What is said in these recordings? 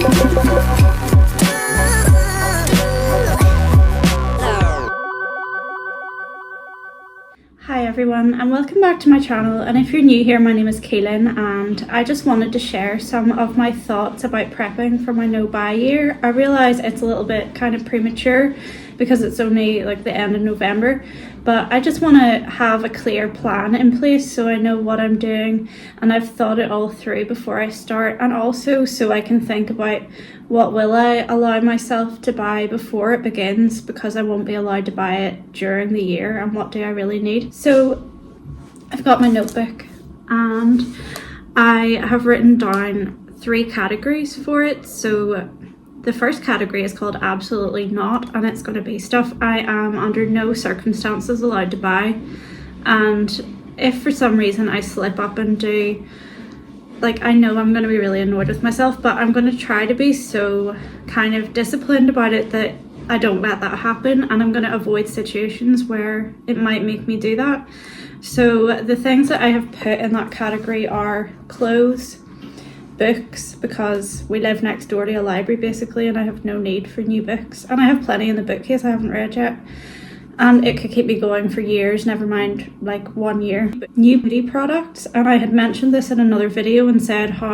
Hi everyone and welcome back to my channel, and if you're new here, my name is Keelan and I just wanted to share some of my thoughts about prepping for my no buy year. I realise it's a little bit kind of premature because it's only like the end of November, but I just want to have a clear plan in place so I know what I'm doing and I've thought it all through before I start, and also so I can think about what will I allow myself to buy before it begins, because I won't be allowed to buy it during the year, and what do I really need. So I've got my notebook and I have written down 3 categories for it. So the first category is called absolutely not, and it's going to be stuff I am under no circumstances allowed to buy. And if for some reason I slip up and do, like, I know I'm going to be really annoyed with myself, but I'm going to try to be so kind of disciplined about it that I don't let that happen, and I'm going to avoid situations where it might make me do that. So the things that I have put in that category are clothes, books, because we live next door to a library basically and I have no need for new books, and I have plenty in the bookcase I haven't read yet, and it could keep me going for years, never mind like 1 year. New beauty products, and I had mentioned this in another video and said how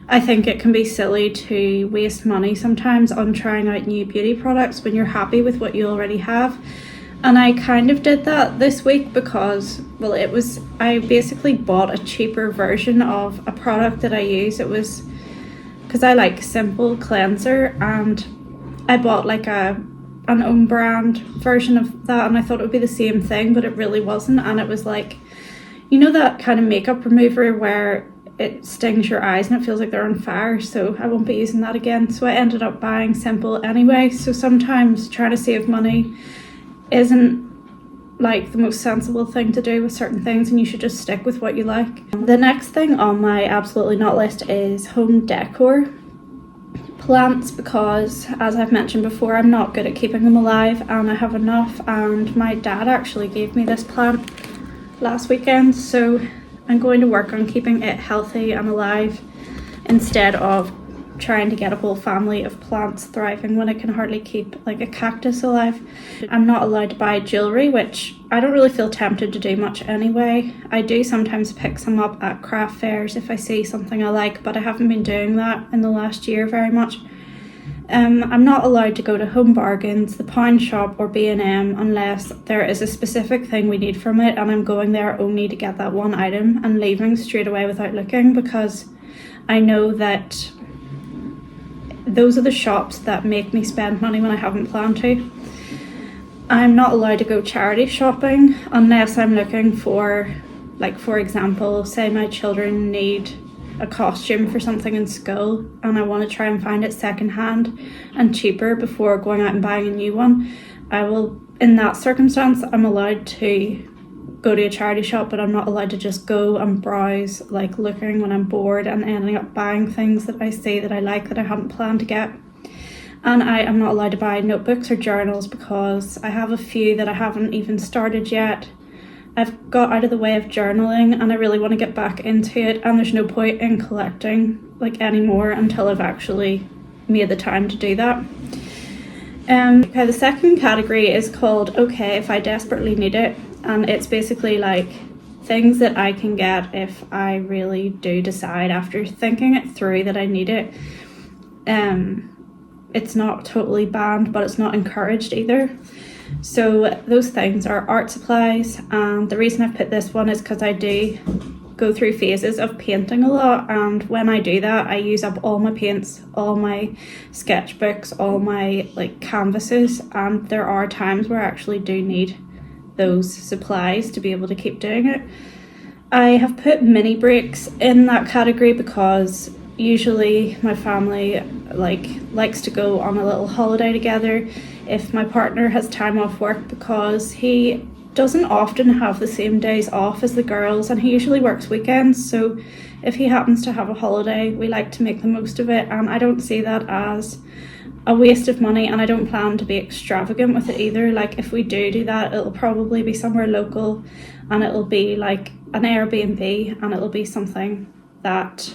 I think it can be silly to waste money sometimes on trying out new beauty products when you're happy with what you already have. And I kind of did that this week because, well, I basically bought a cheaper version of a product that I use. It was because I like simple cleanser, and I bought like an own brand version of that, and I thought it would be the same thing, but it really wasn't. And it was like, you know, that kind of makeup remover where it stings your eyes and it feels like they're on fire, so I won't be using that again. So I ended up buying simple anyway. So sometimes trying to save money isn't like the most sensible thing to do with certain things, and you should just stick with what you like. The next thing on my absolutely not list is home decor. Plants, because as I've mentioned before, I'm not good at keeping them alive and I have enough, and my dad actually gave me this plant last weekend, so I'm going to work on keeping it healthy and alive instead of trying to get a whole family of plants thriving when I can hardly keep like a cactus alive. I'm not allowed to buy jewellery, which I don't really feel tempted to do much anyway. I do sometimes pick some up at craft fairs if I see something I like, but I haven't been doing that in the last year very much. I'm not allowed to go to Home Bargains, the Pound Shop or B&M unless there is a specific thing we need from it, and I'm going there only to get that one item and leaving straight away without looking, because I know that those are the shops that make me spend money when I haven't planned to. I'm not allowed to go charity shopping unless I'm looking for, like, for example, say my children need a costume for something in school and I want to try and find it secondhand and cheaper before going out and buying a new one. In that circumstance, I'm allowed to go to a charity shop, but I'm not allowed to just go and browse, like looking when I'm bored and ending up buying things that I see that I like that I hadn't planned to get. And I am not allowed to buy notebooks or journals because I have a few that I haven't even started yet. I've got out of the way of journaling and I really want to get back into it, and there's no point in collecting like anymore until I've actually made the time to do that. Okay, the second category is called okay if I desperately need it, and it's basically like things that I can get if I really do decide after thinking it through that I need it. It's not totally banned, but it's not encouraged either. So those things are art supplies, and the reason I've put this one is because I do go through phases of painting a lot, and when I do that I use up all my paints, all my sketchbooks, all my like canvases, and there are times where I actually do need those supplies to be able to keep doing it. I have put mini breaks in that category because usually my family likes to go on a little holiday together if my partner has time off work, because he doesn't often have the same days off as the girls and he usually works weekends. So if he happens to have a holiday, we like to make the most of it, and I don't see that as a waste of money, and I don't plan to be extravagant with it either. Like if we do that, it'll probably be somewhere local and it'll be like an Airbnb, and it'll be something that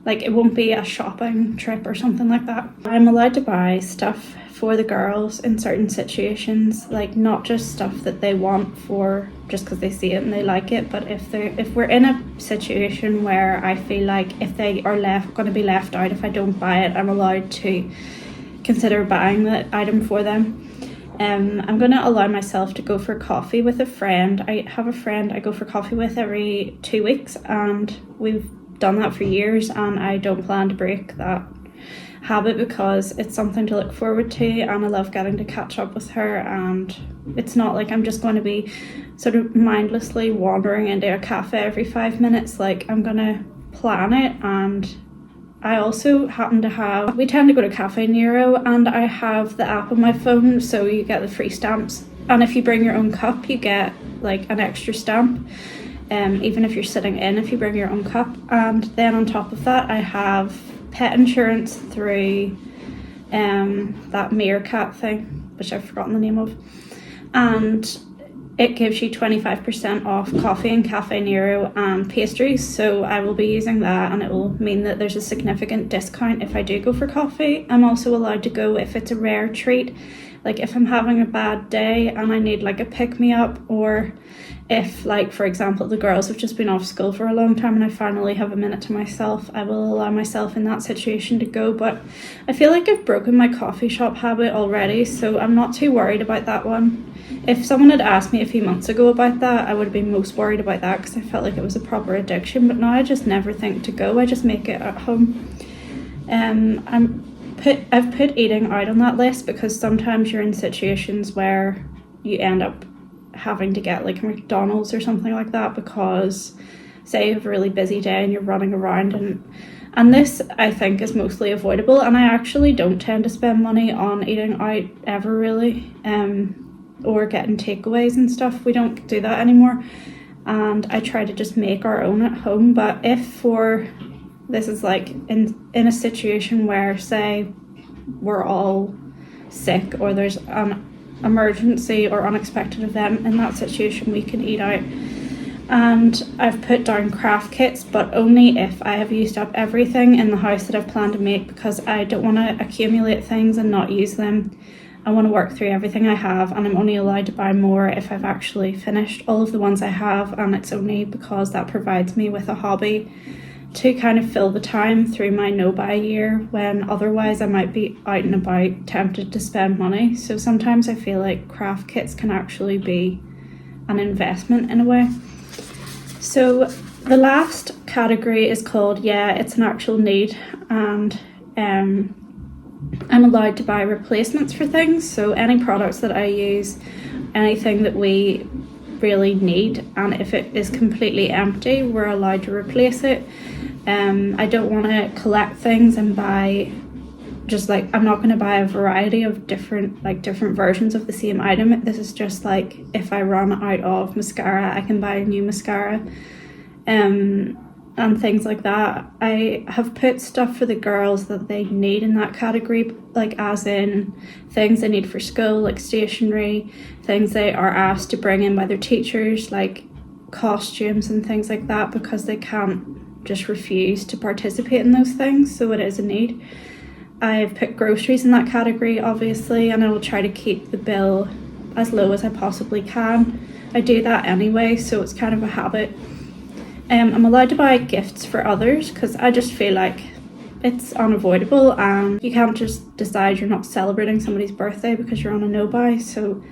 Like it won't be a shopping trip or something like that. I'm allowed to buy stuff for the girls in certain situations, like not just stuff that they want for just because they see it and they like it, but if we're in a situation where I feel like if they are going to be left out if I don't buy it, I'm allowed to consider buying the item for them. I'm going to allow myself to go for coffee with a friend. I have a friend I go for coffee with every 2 weeks, and we've done that for years, and I don't plan to break that habit because it's something to look forward to, and I love getting to catch up with her. And it's not like I'm just going to be sort of mindlessly wandering into a cafe every 5 minutes. Like I'm going to plan it. And I also happen to have, we tend to go to Cafe Nero, and I have the app on my phone, so you get the free stamps, and if you bring your own cup you get like an extra stamp, even if you're sitting in, if you bring your own cup. And then on top of that I have pet insurance through that meerkat thing, which I've forgotten the name of, and it gives you 25% off coffee in Cafe Nero and pastries, so I will be using that, and it will mean that there's a significant discount if I do go for coffee. I'm also allowed to go if it's a rare treat, like if I'm having a bad day and I need like a pick-me-up, or if, like for example, the girls have just been off school for a long time and I finally have a minute to myself, I will allow myself in that situation to go. But I feel like I've broken my coffee shop habit already, so I'm not too worried about that one. If someone had asked me a few months ago about that, I would have been most worried about that because I felt like it was a proper addiction, but now I just never think to go, I just make it at home. I've put eating out on that list because sometimes you're in situations where you end up having to get like McDonald's or something like that because say you have a really busy day and you're running around, and this I think is mostly avoidable, and I actually don't tend to spend money on eating out ever really, or getting takeaways and stuff. We don't do that anymore, and I try to just make our own at home. But if this is like in a situation where say we're all sick or there's an emergency or unexpected event, in that situation we can eat out. And I've put down craft kits, but only if I have used up everything in the house that I've planned to make, because I don't want to accumulate things and not use them. I want to work through everything I have, and I'm only allowed to buy more if I've actually finished all of the ones I have, and it's only because that provides me with a hobby to kind of fill the time through my no-buy year, when otherwise I might be out and about tempted to spend money. So sometimes I feel like craft kits can actually be an investment in a way. So the last category is called it's an actual need, and I'm allowed to buy replacements for things. So any products that I use, anything that we really need, and if it is completely empty, we're allowed to replace it. I don't want to collect things and buy just like, I'm not going to buy a variety of different versions of the same item. This is just like if I run out of mascara, I can buy a new mascara, and things like that. I have put stuff for the girls that they need in that category, like as in things they need for school, like stationery, things they are asked to bring in by their teachers, like costumes and things like that, because they can't just refuse to participate in those things, so it is a need. I've put groceries in that category, obviously, and I will try to keep the bill as low as I possibly can. I do that anyway, so it's kind of a habit. I'm allowed to buy gifts for others because I just feel like it's unavoidable, and you can't just decide you're not celebrating somebody's birthday because you're on a no-buy. So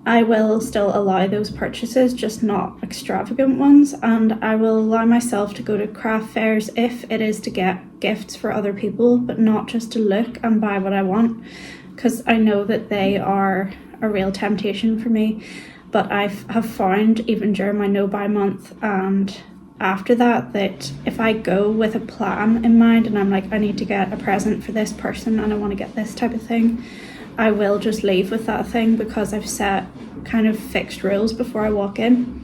I will still allow those purchases, just not extravagant ones, and I will allow myself to go to craft fairs if it is to get gifts for other people, but not just to look and buy what I want, because I know that they are a real temptation for me. But I have found, even during my no-buy month and after that, that if I go with a plan in mind and I'm like, I need to get a present for this person and I want to get this type of thing, I will just leave with that thing because I've set kind of fixed rules before I walk in.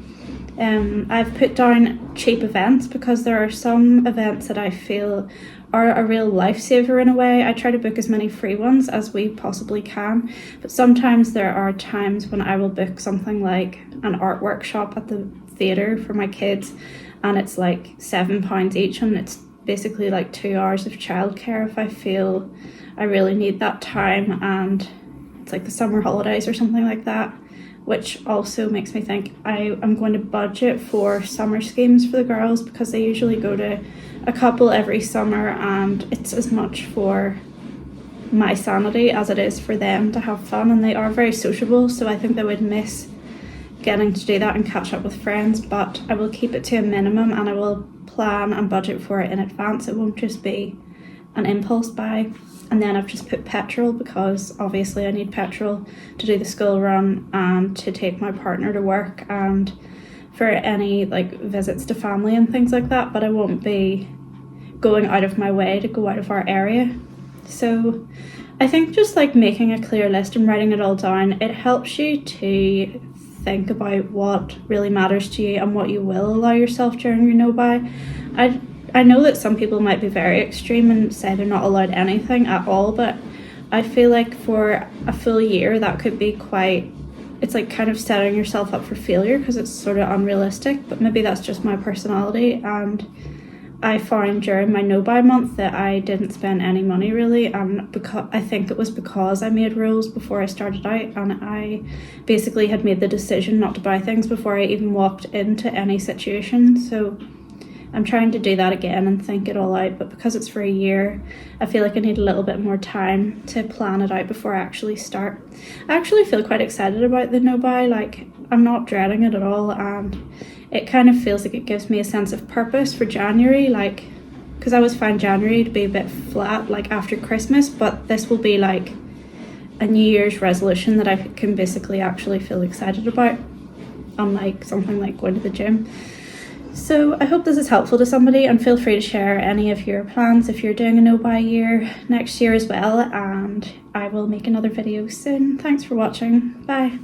I've put down cheap events because there are some events that I feel are a real lifesaver in a way. I try to book as many free ones as we possibly can, but sometimes there are times when I will book something like an art workshop at the theatre for my kids, and it's like £7 each, and it's basically like 2 hours of childcare if I feel I really need that time, and it's like the summer holidays or something like that, which also makes me think I'm going to budget for summer schemes for the girls, because they usually go to a couple every summer, and it's as much for my sanity as it is for them to have fun, and they are very sociable, so I think they would miss getting to do that and catch up with friends. But I will keep it to a minimum, and I will plan and budget for it in advance. It won't just be an impulse buy. And then I've just put petrol, because obviously I need petrol to do the school run and to take my partner to work and for any like visits to family and things like that, but I won't be going out of my way to go out of our area. So I think just like making a clear list and writing it all down, it helps you to think about what really matters to you and what you will allow yourself during your no-buy. I know that some people might be very extreme and say they're not allowed anything at all, but I feel like for a full year that could be it's like kind of setting yourself up for failure, because it's sort of unrealistic. But maybe that's just my personality, and I found during my no-buy month that I didn't spend any money really, and I think it was because I made rules before I started out, and I basically had made the decision not to buy things before I even walked into any situation. So I'm trying to do that again and think it all out, but because it's for a year, I feel like I need a little bit more time to plan it out before I actually start. I actually feel quite excited about the no-buy, like I'm not dreading it at all, and it kind of feels like it gives me a sense of purpose for January, like, because I always find January to be a bit flat, like after Christmas, but this will be like a New Year's resolution that I can basically actually feel excited about, unlike something like going to the gym. So I hope this is helpful to somebody, and feel free to share any of your plans if you're doing a no-buy year next year as well, and I will make another video soon. Thanks for watching. Bye.